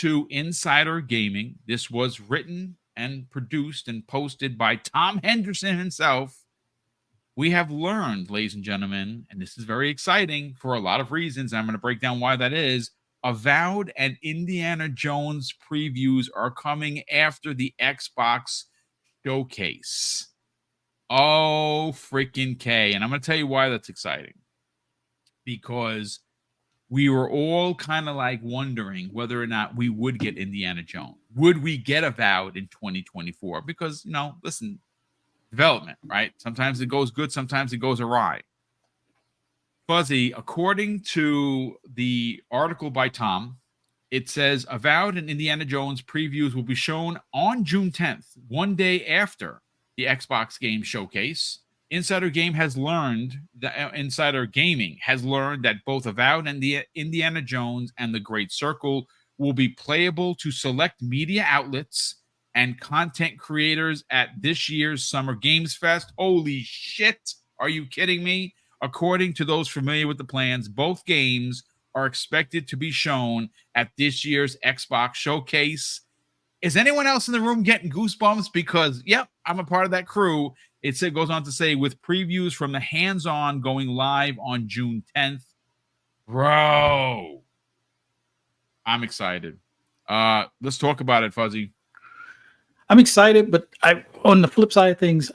to Insider Gaming, this was written and produced and posted by Tom Henderson himself. We have learned, ladies and gentlemen, and this is very exciting for a lot of reasons. I'm going to break down why that is. Avowed and Indiana Jones previews are coming after the Xbox showcase. Oh, freaking K. And I'm going to tell you why that's exciting. Because we were all kind of like wondering whether or not we would get Indiana Jones. Would we get Avowed in 2024? Because, listen, development, right? Sometimes it goes good, sometimes it goes awry. Fuzzy, according to the article by Tom, it says Avowed and Indiana Jones previews will be shown on June 10th, one day after the Xbox game showcase. Insider Gaming has learned that both Avowed and the Indiana Jones and the Great Circle will be playable to select media outlets and content creators at this year's Summer Games Fest. Holy shit. Are you kidding me? According to those familiar with the plans, both games are expected to be shown at this year's Xbox showcase. Is anyone else in the room getting goosebumps? Because, yep, I'm a part of that crew. It goes on to say, with previews from the hands-on going live on June 10th. Bro, I'm excited. Let's talk about it, Fuzzy. I'm excited, but on the flip side of things,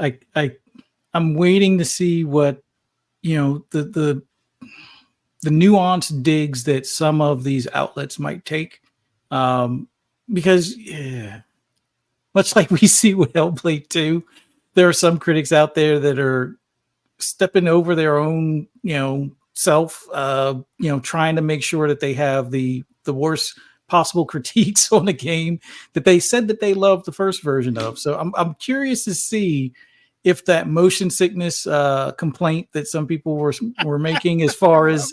I'm waiting to see what the nuanced digs that some of these outlets might take, because much like we see with Hellblade 2, there are some critics out there that are stepping over their own self, trying to make sure that they have the worst possible critiques on the game that they said that they loved the first version of. So I'm curious to see if that motion sickness complaint that some people were making as far as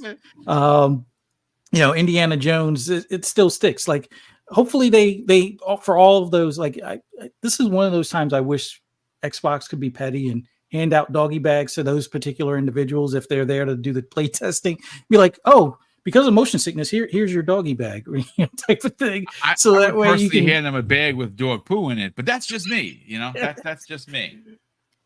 Indiana Jones, it still sticks. Like, hopefully they for all of those, like this is one of those times I wish Xbox could be petty and hand out doggy bags to those particular individuals if they're there to do the play testing. Be like, oh, because of motion sickness, here's your doggy bag, type of thing. I that way personally you can hand them a bag with dog poo in it, but that's just me. That's just me.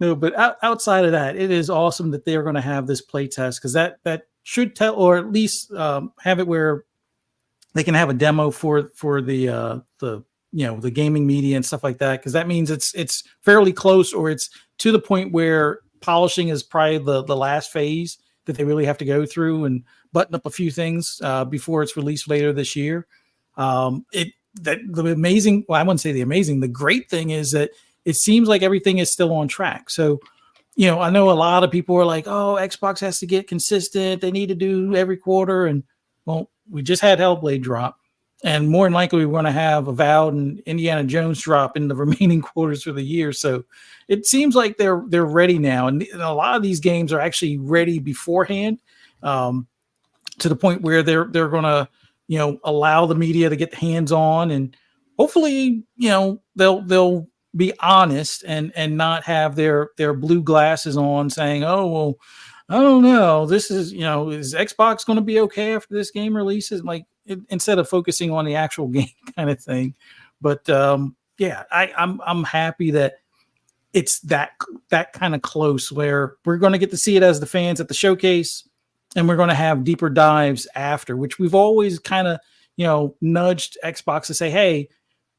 No, but outside of that, it is awesome that they're going to have this play test, because that should tell, or at least have it where they can have a demo for the gaming media and stuff like that, because that means it's fairly close, or it's to the point where polishing is probably the last phase that they really have to go through and button up a few things before it's released later this year. The great thing is that it seems like everything is still on track. So, I know a lot of people are like, oh, Xbox has to get consistent. They need to do every quarter. And well, we just had Hellblade drop, and more than likely we're going to have Avowed and Indiana Jones drop in the remaining quarters of the year. So it seems like they're ready now. And a lot of these games are actually ready beforehand, to the point where they're going to, allow the media to get hands on, and hopefully, they'll be honest and not have their blue glasses on saying, oh, well, I don't know, this is, is Xbox going to be okay after this game releases? Like, instead of focusing on the actual game kind of thing. But I'm happy that it's that kind of close, where we're going to get to see it as the fans at the showcase, and we're going to have deeper dives after, which we've always kind of, nudged Xbox to say, hey,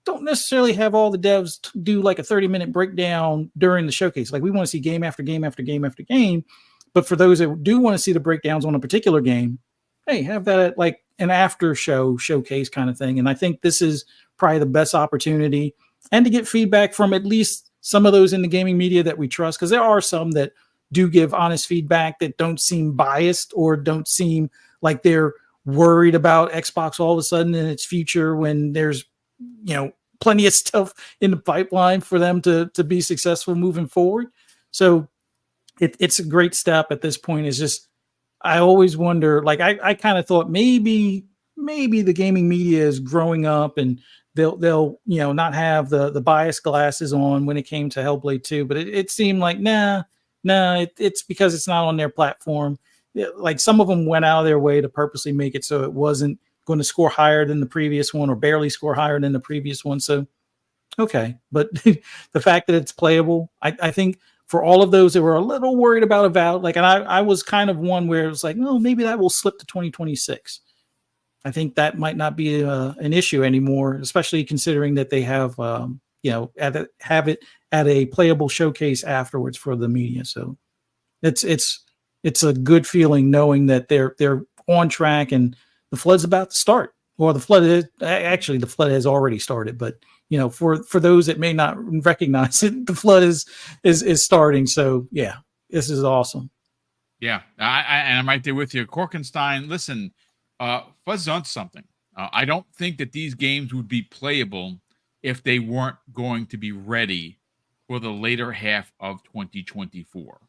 don't necessarily have all the devs do like a 30-minute breakdown during the showcase. Like, we want to see game after game after game after game. But for those that do want to see the breakdowns on a particular game, hey, have that at like an after show showcase kind of thing. And I think this is probably the best opportunity, and to get feedback from at least some of those in the gaming media that we trust, because there are some that do give honest feedback that don't seem biased or don't seem like they're worried about Xbox all of a sudden in its future, when there's, plenty of stuff in the pipeline for them to be successful moving forward. So it's a great step at this point. Is just, I always wonder, like, I kind of thought maybe the gaming media is growing up and they'll not have the bias glasses on when it came to Hellblade 2, but it seemed like it's because it's not on their platform. Like, some of them went out of their way to purposely make it so it wasn't going to score higher than the previous one or barely score higher than the previous one. So, okay. But the fact that it's playable, I think for all of those that were a little worried about Avowed, like, and I was kind of one where it was like, well, maybe that will slip to 2026. I think that might not be an issue anymore, especially considering that they have, have it at a playable showcase afterwards for the media. So it's a good feeling knowing that they're on track and the flood's about to start. Well, the flood has already started, but for those that may not recognize it, the flood is starting. So yeah, this is awesome. Yeah, I'm right there with you, Korkenstein. Listen, Fuzz on something. I don't think that these games would be playable if they weren't going to be ready for the later half of 2024.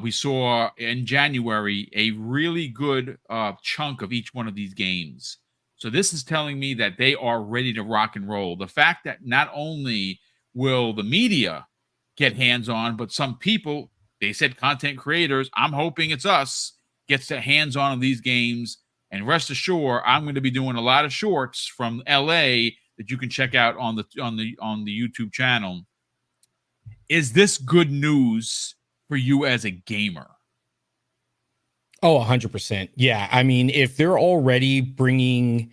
We saw in January a really good chunk of each one of these games. So this is telling me that they are ready to rock and roll. The fact that not only will the media get hands-on, but some people, they said content creators, I'm hoping it's us, gets their hands-on on these games. And rest assured, I'm going to be doing a lot of shorts from LA that you can check out on the YouTube channel. Is this good news for you as a gamer? Oh, 100%. Yeah. I mean, if they're already bringing,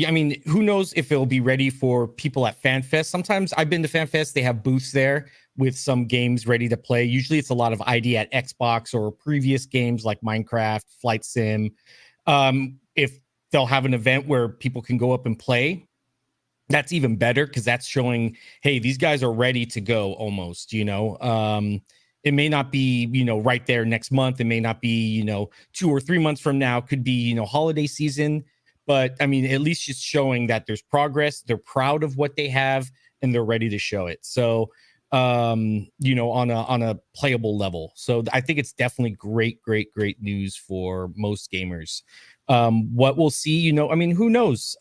I mean, who knows if it'll be ready for people at FanFest. Sometimes I've been to FanFest, they have booths there with some games ready to play. Usually it's a lot of ID at Xbox or previous games like Minecraft, Flight Sim. If they'll have an event where people can go up and play, that's even better because that's showing, hey, these guys are ready to go almost, it may not be, right there next month. It may not be, 2 or 3 months from now. Could be, holiday season. But I mean, at least it's showing that there's progress. They're proud of what they have and they're ready to show it. So, on a playable level. So I think it's definitely great news for most gamers. What we'll see, I mean, who knows?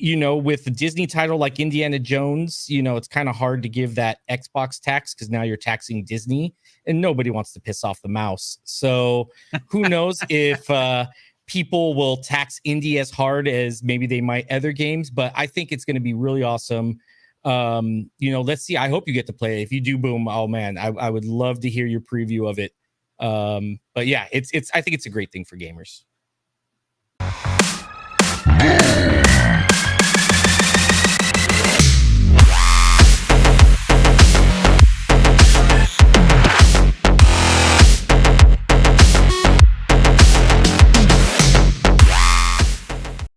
With the Disney title like Indiana Jones, it's kind of hard to give that Xbox tax because now you're taxing Disney and nobody wants to piss off the mouse. So who knows if people will tax indie as hard as maybe they might other games, but I think it's going to be really awesome. Let's see. I hope you get to play. If you do, Boom, oh man, I would love to hear your preview of it. But yeah, I think it's a great thing for gamers.